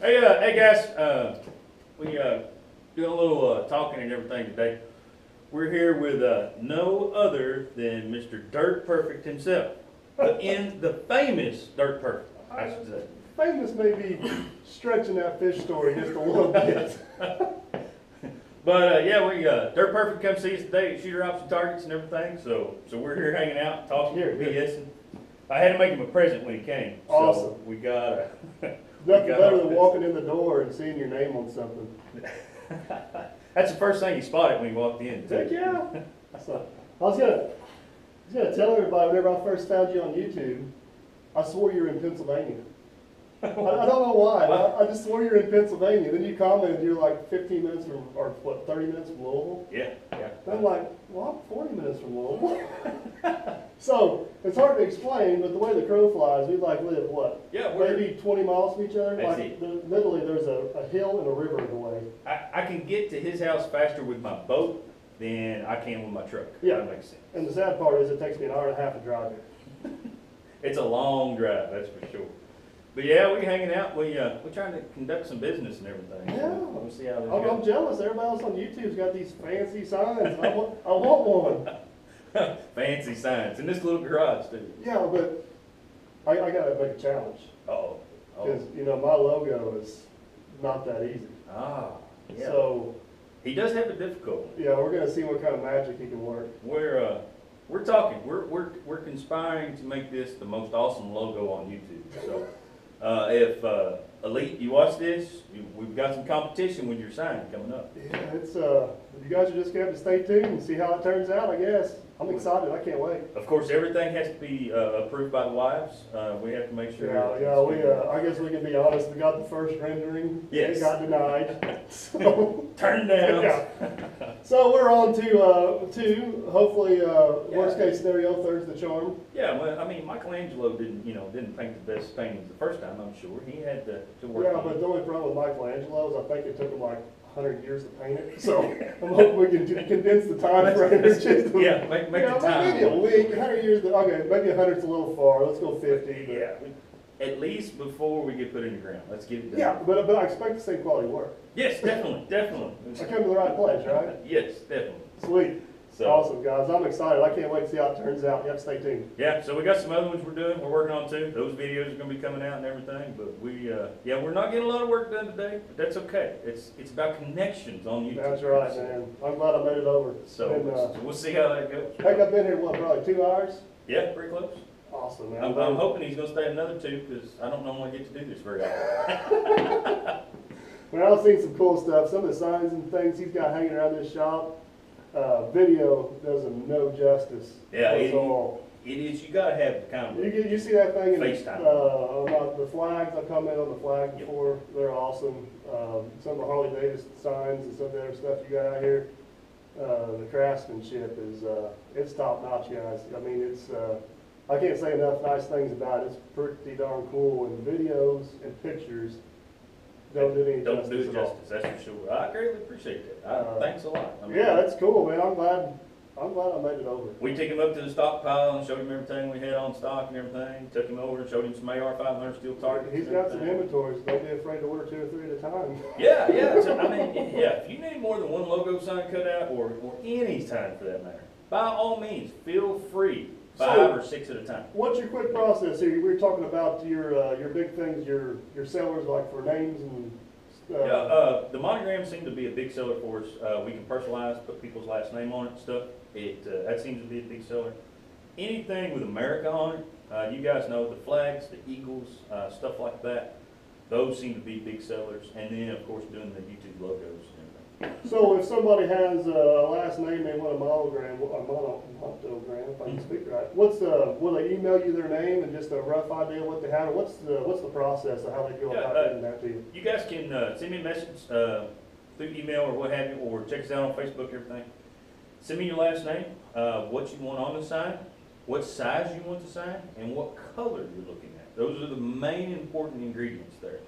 Hey guys, we doing a little talking and everything today. We're here with no other than Mr. Dirt Perfect himself, in the famous Dirt Perfect, I should say. Famous may be stretching that fish story just a little bit. But yeah, we Dirt Perfect come see us today, shoot our option targets and everything. So we're here hanging out, talking, BSing. I had to make him a present when he came. Awesome. So we got Nothing better than walking in the door and seeing your name on something. That's the first thing he spotted when he walked in. Heck yeah. So, I was gonna tell everybody whenever I first found you on YouTube, I swore you were in Pennsylvania. I don't know why. I just swore you were in Pennsylvania. Then you commented you're like 15 minutes from, or what, 30 minutes from Louisville? Yeah. And I'm like, well, I'm 40 minutes from Louisville. So it's hard to explain, but the way the crow flies, we like live what? Yeah, maybe 20 miles from each other. That's like it. Literally, there's a hill and a river in the way. I can get to his house faster with my boat than I can with my truck. Yeah. That makes sense. And the sad part is it takes me an hour and a half to drive there. It's a long drive, that's for sure. But yeah, we're hanging out. We're trying to conduct some business and everything. Yeah. We'll see how this I'm goes. jealous. Everybody else on YouTube's got these fancy signs. I want one. Fancy signs in this little garage too. Yeah, but I gotta make a challenge. Oh. Because, you know, my logo is not that easy. Ah. Yeah. So, He does have a difficult one. yeah, we're gonna see what kind of magic he can work. We're talking. We're conspiring to make this the most awesome logo on YouTube. So if Elite, you watch this, we've got some competition with your sign coming up. Yeah, it's you guys are just gonna have to stay tuned and see how it turns out, I guess. I'm excited. I can't wait. Of course, everything has to be approved by the wives. We have to make sure. I guess we can be honest. We got the first rendering. Yes. It got denied. So, Turned down. yeah. So we're on to hopefully worst case scenario, third's the charm. Yeah, well, I mean, Michelangelo didn't paint the best paintings the first time. I'm sure he had to work. Yeah, on but it. the only problem with Michelangelo is I think it took him like 100 years to paint it. So I'm hoping we can condense the time frame. Yeah, make the time. Maybe a week, 100 years. Okay, maybe 100's a little far. Let's go 50. But. Yeah, at least before we get put in the ground. Let's get it done. Yeah, but I expect the same quality work. Yes, definitely. I come to the right place, right? Yes, definitely. Sweet. So, Awesome, guys. I'm excited. I can't wait to see how it turns out. You have to stay tuned. yeah, so we got some other ones we're working on too. Those videos are going to be coming out and everything. But we're not getting a lot of work done today, but that's okay. It's about connections on YouTube. That's right, man. I'm glad I made it over. So, And, so we'll see how that goes. heck, I've been here, what, probably 2 hours? Yeah, pretty close. Awesome, man. I'm hoping he's going to stay another 2 because I don't normally get to do this very often. Well, I've seen some cool stuff. Some of the signs and things he's got hanging around this shop. Video does him no justice. Yeah, That's all. it is. You got to have the kind of. You see that thing in FaceTime. about the flags? I commented on the flags before. They're awesome. Some of the Harley Davidson signs and some of the other stuff you got out here. The craftsmanship is it's top notch, guys. I mean, it's I can't say enough nice things about it. It's pretty darn cool, and the videos and pictures don't do any Don't do justice it at all. justice, that's for sure. I greatly appreciate that. Thanks a lot. I mean, Yeah, that's cool, man. I'm glad I made it over. we took him up to the stockpile and showed him everything we had on stock and everything. Took him over and showed him some AR-500 steel targets. He's and got some everything. inventories. Don't be afraid to order 2 or 3 at a time. Yeah. So, I mean, yeah. If you need more than one logo sign cut out, or any sign for that matter, by all means, feel free. 5 or 6 at a time. What's your quick process here? We were talking about your big things, your sellers, like for names and. The monograms seem to be a big seller for us. We can personalize, put people's last name on it and stuff. That seems to be a big seller. Anything with America on it, you guys know the flags, the eagles, stuff like that. Those seem to be big sellers. And then, of course, doing the YouTube logos and everything. So if somebody has a last name they want a monogram, if I can speak right, will they email you their name and just a rough idea of what they have? Or what's the process of how they go about getting that to you? You guys can send me a message through email or what have you, or check us out on Facebook, everything. Send me your last name, what you want on the sign, what size you want the sign, and what color you're looking at. Those are the main important ingredients there.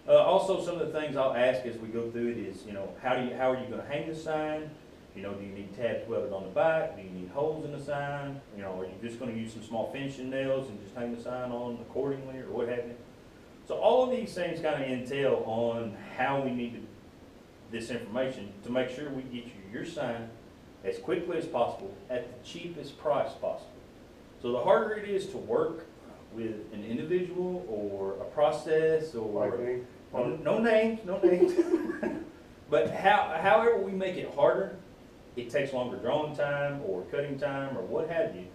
Also, some of the things I'll ask as we go through it is, how are you going to hang the sign? Do you need tabs welded on the back? Do you need holes in the sign? Are you just going to use some small finishing nails and just hang the sign on accordingly, or what have you? So all of these things kind of entail on how we need this information to make sure we get you your sign as quickly as possible at the cheapest price possible. So the harder it is to work with an individual or a process or Like me. no names, but however we make it harder, it takes longer drawing time or cutting time or what have you.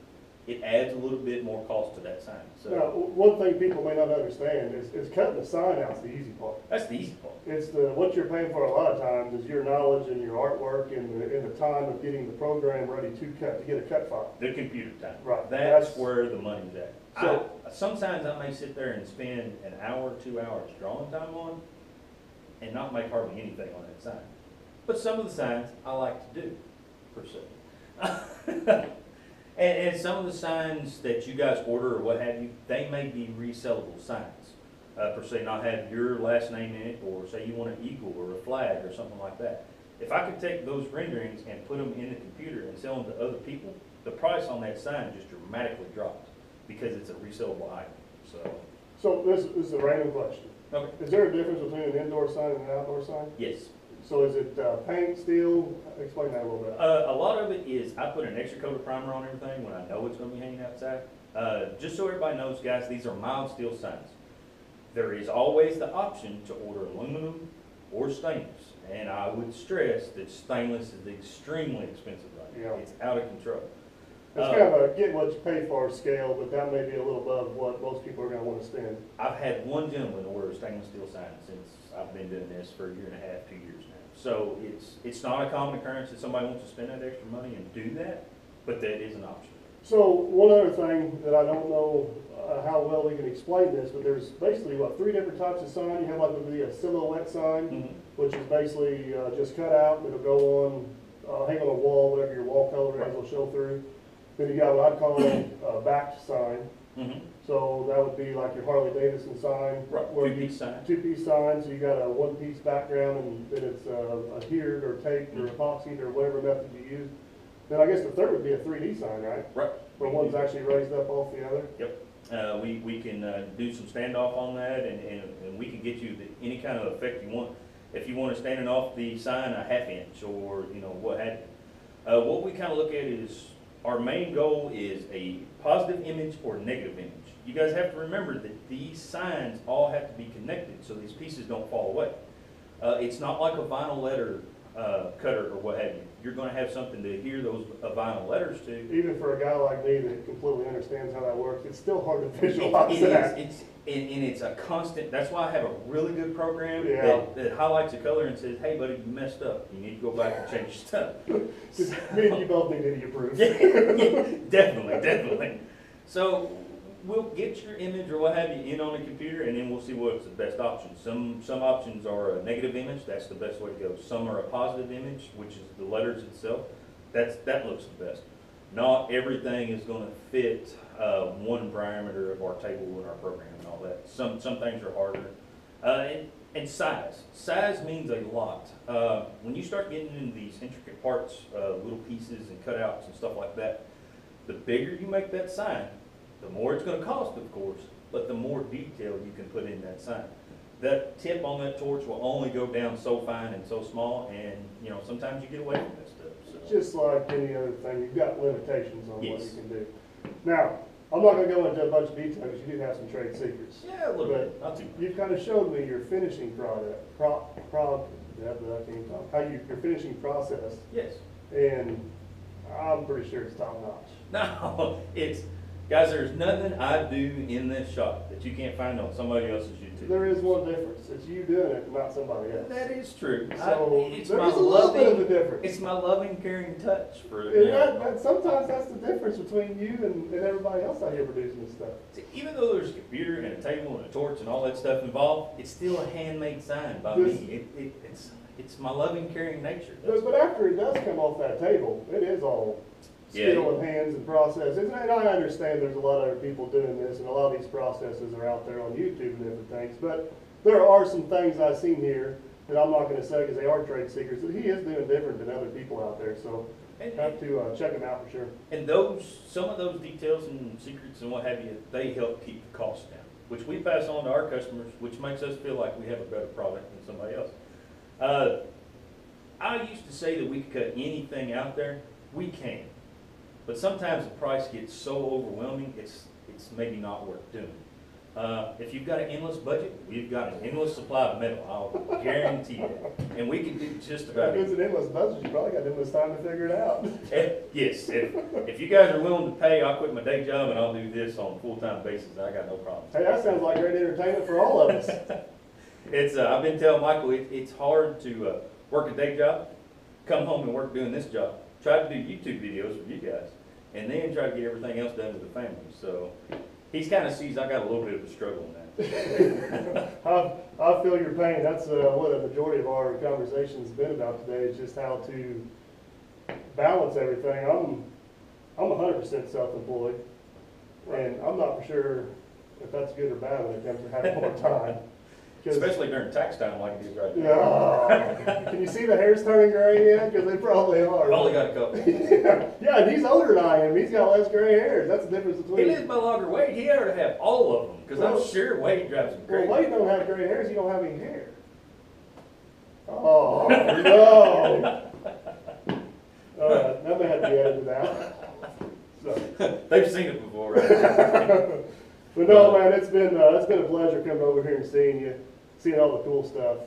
It adds a little bit more cost to that sign. Now, So one thing people may not understand is cutting the sign out's the easy part. that's the easy part. It's what you're paying for a lot of times is your knowledge and your artwork and the time of getting the program ready to get a cut file. The computer time. Right. That's where the money's at. So- Sometimes I may sit there and spend an hour, 2 hours drawing time on and not make hardly anything on that sign. But some of the signs I like to do, per se. And some of the signs that you guys order or what have you, they may be resellable signs. Per se, not have your last name in it, or say you want an eagle or a flag or something like that. If I could take those renderings and put them in the computer and sell them to other people, the price on that sign just dramatically drops because it's a resellable item. So this is a random question. Okay. Is there a difference between an indoor sign and an outdoor sign? Yes. So is it paint, steel? Explain that a little bit. A lot of it is I put an extra coat of primer on everything when I know it's going to be hanging outside. Just so everybody knows, guys, these are mild steel signs. There is always the option to order aluminum or stainless, and I would stress that stainless is extremely expensive right now. Yeah. It's out of control. It's kind of a get what you pay for scale, but that may be a little above what most people are going to want to spend. I've had one gentleman order a stainless steel sign since I've been doing this for a year and a half, 2 years now. So it's not a common occurrence that somebody wants to spend that extra money and do that, but that is an option. So one other thing that I don't know how well we can explain this, but there's basically, what, 3 different types of sign. You have like a silhouette sign, which is basically just cut out, and it'll go on, hang on a wall, whatever your wall color is, will show through. Then you got what I'd call a backed sign. So that would be like your Harley Davidson sign. Right, where two-piece sign. 2-piece sign, so you got a 1-piece background, and then it's adhered or taped or epoxied or whatever method you use. Then I guess the third would be a 3D sign, right? Right. Where one's actually raised up off the other. Yep. We can do some standoff on that, and we can get you any kind of effect you want. If you want to stand it off the sign a 1/2 inch or what have you. What we kind of look at is our main goal is a positive image or negative image. You guys have to remember that these signs all have to be connected so these pieces don't fall away. It's not like a vinyl letter cutter or what have you. You're going to have something to adhere those vinyl letters to. Even for a guy like me that completely understands how that works, it's still hard to visualize that. It's a constant. That's why I have a really good program Yeah. that highlights a color and says, "Hey, buddy, you messed up. You need to go back and change your stuff." Just me and you both need to be approved. Definitely. So we'll get your image or what have you in on the computer, and then we'll see what's the best option. Some options are a negative image. That's the best way to go. Some are a positive image, which is the letters itself. That looks the best. Not everything is going to fit one parameter of our table in our program and all that. Some things are harder. And size. Size means a lot. When you start getting into these intricate parts, little pieces and cutouts and stuff like that, the bigger you make that sign, the more it's going to cost, of course, but the more detail you can put in that sign. That tip on that torch will only go down so fine and so small, and sometimes you get away from that stuff. So. Just like any other thing, you've got limitations on what Yes. you can do. Now, I'm not going to go into a bunch of detail because you do have some trade secrets. Yeah, a little bit, not too much. You've kind of showed me your finishing your finishing process, Yes. and I'm pretty sure it's top notch. No, guys, there's nothing I do in this shop that you can't find on somebody else's YouTube. There is one difference. It's you doing it, not somebody else. That is true. So It's there my is a little bit of a loving, difference. it's my loving, caring touch for And sometimes that's the difference between you and everybody else out here producing this stuff. See, even though there's a computer and a table and a torch and all that stuff involved, it's still a handmade sign by me. It's my loving, caring nature. But after it does come off that table, it is all skill and hands and process. And I understand there's a lot of other people doing this, and a lot of these processes are out there on YouTube and different things. But there are some things I've seen here that I'm not going to say because they are trade secrets that he is doing different than other people out there. So have to check them out for sure. And some of those details and secrets and what have you, they help keep the costs down, which we pass on to our customers, which makes us feel like we have a better product than somebody else. I used to say that we could cut anything out there. We can. But sometimes the price gets so overwhelming, it's maybe not worth doing. If you've got an endless budget, we've got an endless supply of metal, I'll guarantee that. And we can do just about If it's it. an endless budget, you probably got endless time to figure it out. Yes, if you guys are willing to pay, I'll quit my day job and I'll do this on a full-time basis. I got no problem. Hey, that sounds like great entertainment for all of us. I've been telling Michael, it's hard to work a day job, come home and work doing this job, try to do YouTube videos for you guys, and then try to get everything else done with the family. So he's kind of sees I got a little bit of a struggle in that. I feel your pain. That's what a majority of our conversation's been about today, is just how to balance everything. I'm 100% self-employed, and I'm not for sure if that's good or bad when it comes to having more time. Especially during tax time like it is right now. Yeah. Can you see the hairs turning gray yet? Because they probably are. I've only got a couple. Yeah, and he's older than I am. He's got less gray hairs. That's the difference between. He lives by longer Wade. He ought to have all of them, because Well, I'm sure Wade drives him Well, crazy. Wade don't have gray hairs. You don't have any hair. Oh, no. That may have to be edited out. So. They've seen it before, right? But no, man, it's been a pleasure coming over here and seeing you, seeing all the cool stuff.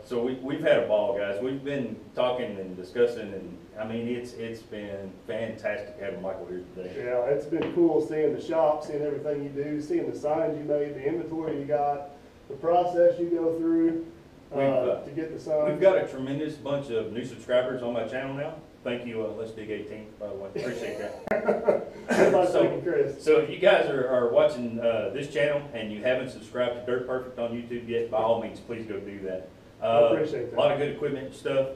So we've had a ball, guys. We've been talking and discussing, and I mean, it's been fantastic having Michael here today. Yeah, it's been cool seeing the shop, seeing everything you do, seeing the signs you made, the inventory you got, the process you go through to get the signs. We've got a tremendous bunch of new subscribers on my channel now. Thank you, Let's Dig 18, by the way. Appreciate that. Thank you, Chris. So if you guys are watching this channel and you haven't subscribed to Dirt Perfect on YouTube yet, by all means, please go do that. I appreciate that. A lot of good equipment and stuff,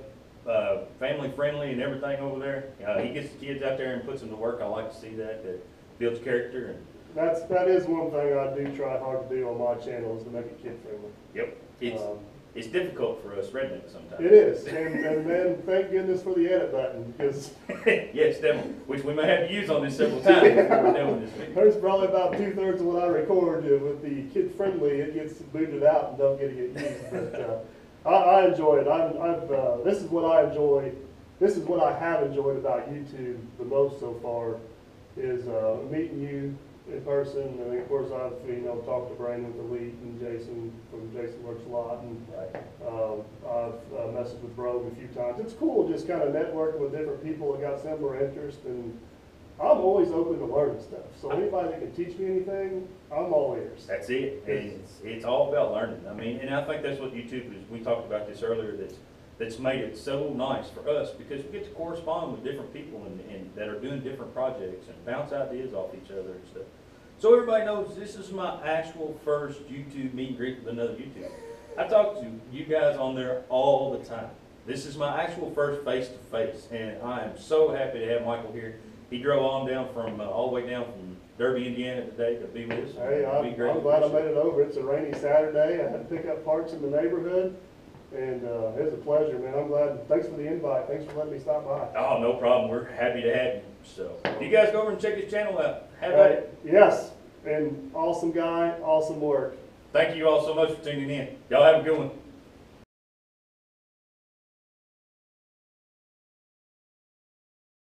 family friendly and everything over there. He gets the kids out there and puts them to work. I like to see that. That builds character. And That is one thing I do try hard to do on my channel, is to make it kid friendly. Yep, it's difficult for us rednecks sometimes. It is, and then thank goodness for the edit button, because Yes, definitely, which we may have to use on this several times if we're doing this video. there's probably about 2/3 of what I record with the kid friendly, it gets booted out and don't get to get used. But I enjoy it. This is what I enjoy. This is what I have enjoyed about YouTube the most so far, is meeting you in person, and then of course I've talked to Brandon with Elite and Jason from Jason Works a lot, and I've messaged with Brogue a few times. It's cool just kind of networking with different people that got similar interests, and I'm always open to learning stuff. So anybody that can teach me anything, I'm all ears. That's it, and it's all about learning. I mean, and I think that's what YouTube is. We talked about this earlier. That's made it so nice for us, because we get to correspond with different people and that are doing different projects and bounce ideas off each other and stuff. So everybody knows this is my actual first YouTube meet and greet with another YouTuber. I talk to you guys on there all the time. This is my actual first face-to-face, and I am so happy to have Michael here. He drove on down from all the way down from Derby, Indiana today to be with us. Hey, I'm glad I made it over. It's a rainy Saturday. I had to pick up parts in the neighborhood, and it was a pleasure, man. I'm glad. Thanks for the invite. Thanks for letting me stop by. Oh, no problem. We're happy to have you. So, you guys go over and check his channel out. Have at it. Yes, and awesome guy, awesome work. Thank you all so much for tuning in. Y'all have a good one.